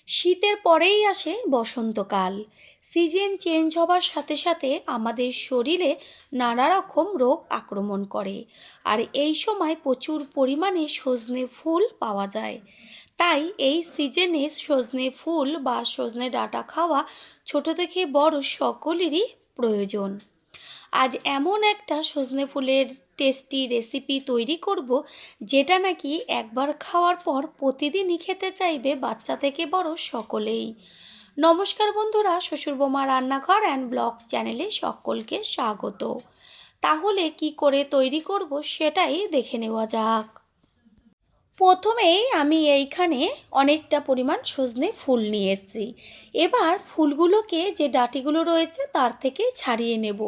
শীতের পরেই আসে বসন্তকাল। সিজন চেঞ্জ হবার সাথে সাথে আমাদের শরীরে নানা রকম রোগ আক্রমণ করে। আর এই সময় প্রচুর পরিমাণে সজনে ফুল পাওয়া যায়। তাই এই সিজনে সজনে ফুল বা সজনে ডাঁটা খাওয়া ছোট থেকে বড় সকলেরই প্রয়োজন। আজ এমন একটা সজনে ফুলের টেস্টি রেসিপি তৈরি করব, যেটা নাকি একবার খাওয়ার পর প্রতিদিনই খেতে চাইবে বাচ্চা থেকে বড় সকলেই। নমস্কার বন্ধুরা, শ্বশুরবোমা রান্নাঘর অ্যান্ড ব্লগ চ্যানেলে সকলকে স্বাগত। তাহলে কি করে তৈরি করব সেটাই দেখে নেওয়া যাক। প্রথমেই আমি এইখানে অনেকটা পরিমাণ সজনে ফুল নিয়েছি। এবার ফুলগুলোকে যে ডাঁটিগুলো রয়েছে তার থেকে ছাড়িয়ে নেব।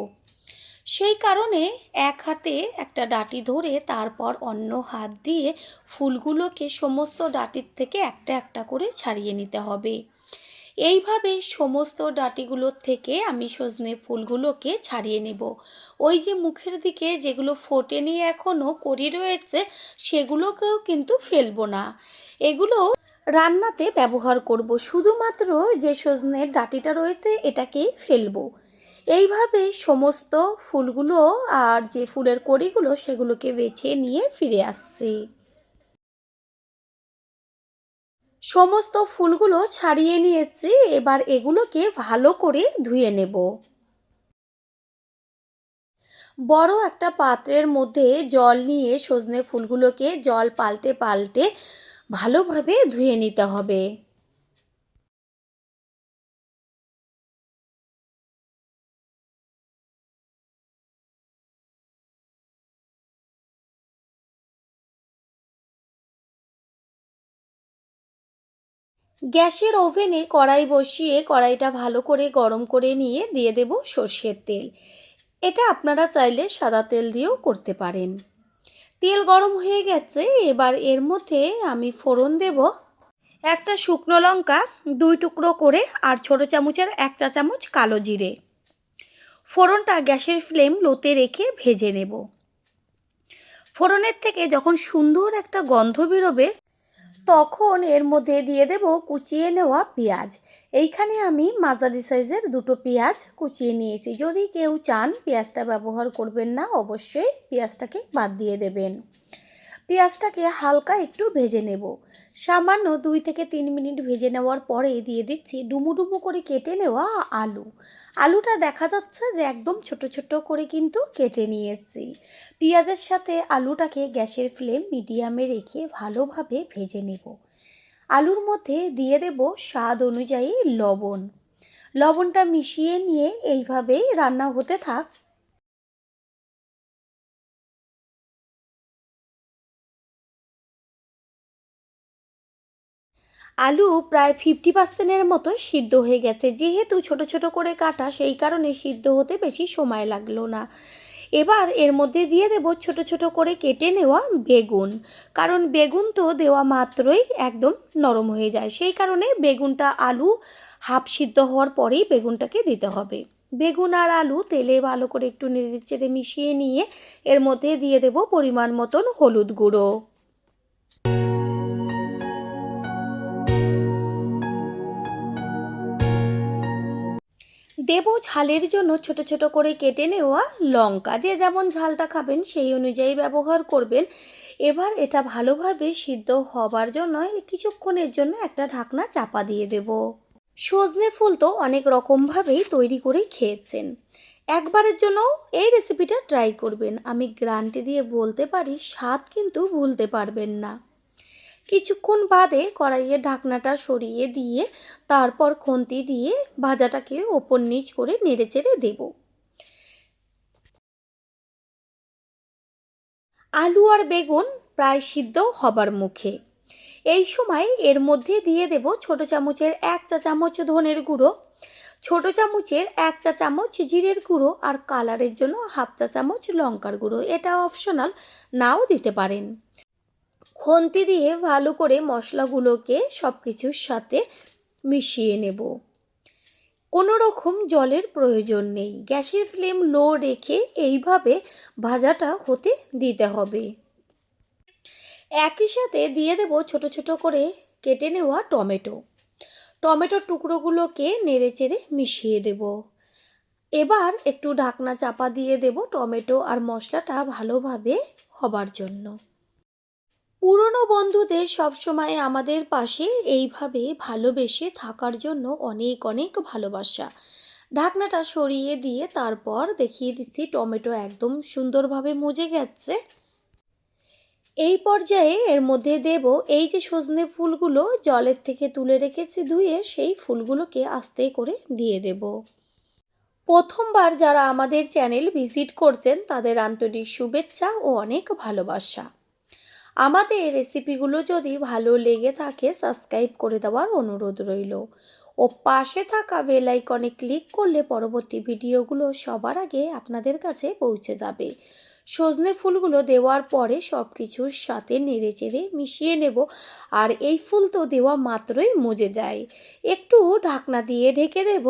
সেই কারণে এক হাতে একটা ডাঁটি ধরে তারপর অন্য হাত দিয়ে ফুলগুলোকে সমস্ত ডাঁটির থেকে একটা একটা করে ছাড়িয়ে নিতে হবে। এইভাবে সমস্ত ডাঁটিগুলোর থেকে আমি সজনে ফুলগুলোকে ছাড়িয়ে নেব। ওই যে মুখের দিকে যেগুলো ফোটেনি এখনও কড়ি রয়েছে, সেগুলোকেও কিন্তু ফেলবো না। এগুলো রান্নাতে ব্যবহার করব, শুধুমাত্র যে সজনের ডাঁটিটা রয়েছে এটাকেই ফেলবো। এইভাবে সমস্ত ফুলগুলো আর যে ফুলের কড়িগুলো সেগুলোকে বেছে নিয়ে ফিরে আসছি। সমস্ত ফুলগুলো ছাড়িয়ে নিয়েছি। এবার এগুলোকে ভালো করে ধুয়ে নেব। বড় একটা পাত্রের মধ্যে জল নিয়ে সজনে ফুলগুলোকে জল পাল্টে পাল্টে ভালোভাবে ধুয়ে নিতে হবে। গ্যাসের ওভেনে কড়াই বসিয়ে কড়াইটা ভালো করে গরম করে নিয়ে দিয়ে দেব সর্ষের তেল। এটা আপনারা চাইলে সাদা তেল দিয়েও করতে পারেন। তেল গরম হয়ে গেছে, এবার এর মধ্যে আমি ফোড়ন দেব। একটা শুকনো লঙ্কা 2 টুকরো করে আর ছোটো চামচের 1 চা চামচ কালো জিরে। ফোড়নটা গ্যাসের ফ্লেম লোতে রেখে ভেজে নেব। ফোড়নের থেকে যখন সুন্দর একটা গন্ধ বেরোবে তখন এর মধ্যে দিয়ে দেব কুচিয়ে নেওয়া পেঁয়াজ। এইখানে আমি মাঝারি সাইজের 2টো পেঁয়াজ কুচিয়ে নিয়েছি। যদি কেউ চান পেঁয়াজটা ব্যবহার করবেন না, অবশ্যই পেঁয়াজটাকে বাদ দিয়ে দেবেন। পেঁয়াজটাকে হালকা একটু ভেজে নেব। সামান্য 2 থেকে 3 মিনিট ভেজে নেওয়ার পরে দিয়ে দিচ্ছি ডুমো ডুমো করে কেটে নেওয়া আলু। আলুটা দেখা যাচ্ছে যে একদম ছোট ছোট করে কিন্তু কেটে নিয়েছি। পেঁয়াজের সাথে আলুটাকে গ্যাসের ফ্লেম মিডিয়ামে রেখে ভালোভাবে ভেজে নেব। আলুর মধ্যে দিয়ে দেব স্বাদ অনুযায়ী লবণ। লবণটা মিশিয়ে নিয়ে এইভাবেই রান্না হতে থাক। আলু প্রায় 50%-এর মতো সিদ্ধ হয়ে গেছে। যেহেতু ছোট ছোট করে কাটা, সেই কারণে সিদ্ধ হতে বেশি সময় লাগলো না। এবার এর মধ্যে দিয়ে দেব ছোট ছোট করে কেটে নেওয়া বেগুন। কারণ বেগুন তো দেওয়া মাত্রই একদম নরম হয়ে যায়, সেই কারণে বেগুনটা আলু হাফ সিদ্ধ হওয়ার পরেই বেগুনটাকে দিতে হবে। বেগুন আর আলু তেলে ভালো করে একটু নেড়ে চেড়ে মিশিয়ে নিয়ে এর মধ্যে দিয়ে দেব পরিমাণ মতন হলুদ গুঁড়ো। দেব ঝালের জন্য ছোট ছোট করে কেটে নেওয়া লঙ্কা। যে যেমন ঝালটা খাবেন সেই অনুযায়ী ব্যবহার করবেন। এবার এটা ভালোভাবে সিদ্ধ হবার জন্য কিছুক্ষণের জন্য একটা ঢাকনা চাপা দিয়ে দেব। সজনে ফুল তো অনেক রকমভাবেই তৈরি করে খেয়েছেন। একবারের জন্য এই রেসিপিটা ট্রাই করবেন। আমি গ্যারান্টি দিয়ে বলতে পারি স্বাদ কিন্তু ভুলতে পারবেন না। কিছুক্ষণ বাদে কড়াইয়ের ঢাকনাটা সরিয়ে দিয়ে তারপর খুন্তি দিয়ে ভাজাটাকে ওপর নিচ করে নেড়েচেড়ে দেব। আলু আর বেগুন প্রায় সিদ্ধ হবার মুখে। এই সময় এর মধ্যে দিয়ে দেব ছোট চামচের 1 চা চামচ ধনের গুঁড়ো, ছোট চামচের 1 চা চামচ জিরের গুঁড়ো আর কালারের জন্য হাফ চা চামচ লঙ্কার গুঁড়ো। এটা অপশনাল, নাও দিতে পারেন। খুন্তি দিয়ে ভালো করে মশলাগুলোকে সব কিছুর সাথে মিশিয়ে নেব। কোনো রকম জলের প্রয়োজন নেই। গ্যাসের ফ্লেম লো রেখে এইভাবে ভাজাটা হতে দিতে হবে। একই সাথে দিয়ে দেব ছোট ছোট করে কেটে নেওয়া টমেটো। টমেটোর টুকরোগুলোকে নেড়েচেড়ে মিশিয়ে দেব। এবার একটু ঢাকনা চাপা দিয়ে দেব টমেটো আর মশলাটা ভালোভাবে হবার জন্য। পুরনো বন্ধুদের সবসময় আমাদের পাশে এইভাবে ভালোবেসে থাকার জন্য অনেক অনেক ভালোবাসা। ঢাকনাটা সরিয়ে দিয়ে তারপর দেখিয়ে দিচ্ছি টমেটো একদম সুন্দরভাবে মজে গেছে। এই পর্যায়ে এর মধ্যে দেব এই যে সজনে ফুলগুলো জলের থেকে তুলে রেখেছি ধুয়ে, সেই ফুলগুলোকে আস্তে করে দিয়ে দেব। প্রথমবার যারা আমাদের চ্যানেল ভিজিট করছেন তাদের আন্তরিক শুভেচ্ছা ও অনেক ভালোবাসা। আমাদের রেসিপিগুলো যদি ভালো লেগে থাকে সাবস্ক্রাইব করে দেওয়ার অনুরোধ রইল ও পাশে থাকা বেল আইকনে ক্লিক করলে পরবর্তী ভিডিওগুলো সবার আগে আপনাদের কাছে পৌঁছে যাবে। সজনে ফুলগুলো দেওয়ার পরে সব কিছুর সাথে নেড়েচেড়ে মিশিয়ে নেব। আর এই ফুল তো দেওয়া মাত্রই মজে যায়। একটু ঢাকনা দিয়ে ঢেকে দেব।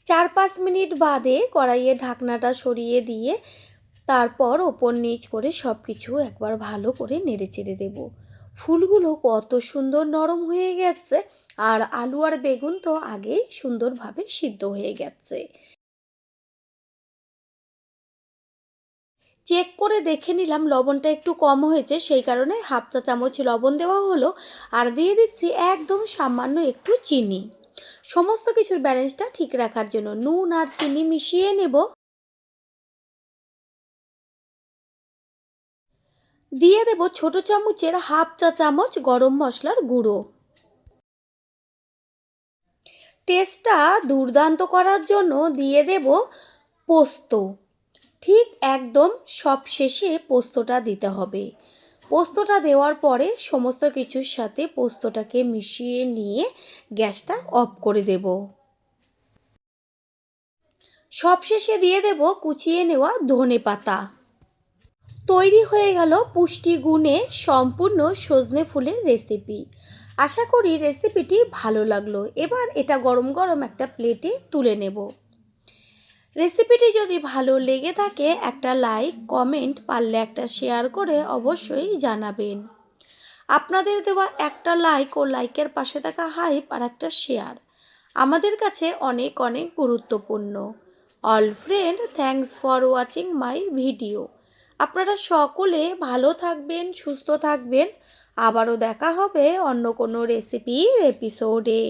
4-5 মিনিট বাদে কড়াইয়ের ঢাকনাটা সরিয়ে দিয়ে তারপর ওপর নিচ করে সব কিছু একবার ভালো করে নেড়েচেড়ে দেব। ফুলগুলো কত সুন্দর নরম হয়ে গেছে, আর আলু আর বেগুন তো আগেই সুন্দরভাবে সিদ্ধ হয়ে গেছে। চেক করে দেখে নিলাম লবণটা একটু কম হয়েছে, সেই কারণে হাফ চা চামচ লবণ দেওয়া হলো। আর দিয়ে দিচ্ছি একদম সামান্য একটু চিনি। সমস্ত কিছুর ব্যালেন্সটা ঠিক রাখার জন্য নুন আর চিনি মিশিয়ে নেব। দিয়ে দেব ছোট চামচের হাফ চা চামচ গরম মশলার গুঁড়ো। টেস্টটা দুর্দান্ত করার জন্য দিয়ে দেব পোস্ত। ঠিক একদম সব শেষে পোস্তটা দিতে হবে। পোস্তটা দেওয়ার পরে সমস্ত কিছুর সাথে পোস্তটাকে মিশিয়ে নিয়ে গ্যাসটা অফ করে দেব। সবশেষে দিয়ে দেব কুচিয়ে নেওয়া ধনেপাতা। তৈরি হয়ে গেল পুষ্টিগুণে সম্পূর্ণ সজনে ফুলের রেসিপি। আশা করি রেসিপিটি ভালো লাগলো। এবার এটা গরম গরম একটা প্লেটে তুলে নেব। রেসিপিটি যদি ভালো লেগে থাকে একটা লাইক, কমেন্ট, পারলে একটা শেয়ার করে অবশ্যই জানাবেন। আপনাদের দেওয়া একটা লাইক ও লাইকের পাশে থাকা হাইপ আর একটা শেয়ার আমাদের কাছে অনেক অনেক গুরুত্বপূর্ণ। All friend, thanks for watching my video. আপনারা সকলে ভালো থাকবেন, সুস্থ থাকবেন। আবারও দেখা হবে অন্য কোনো রেসিপির এপিসোডে।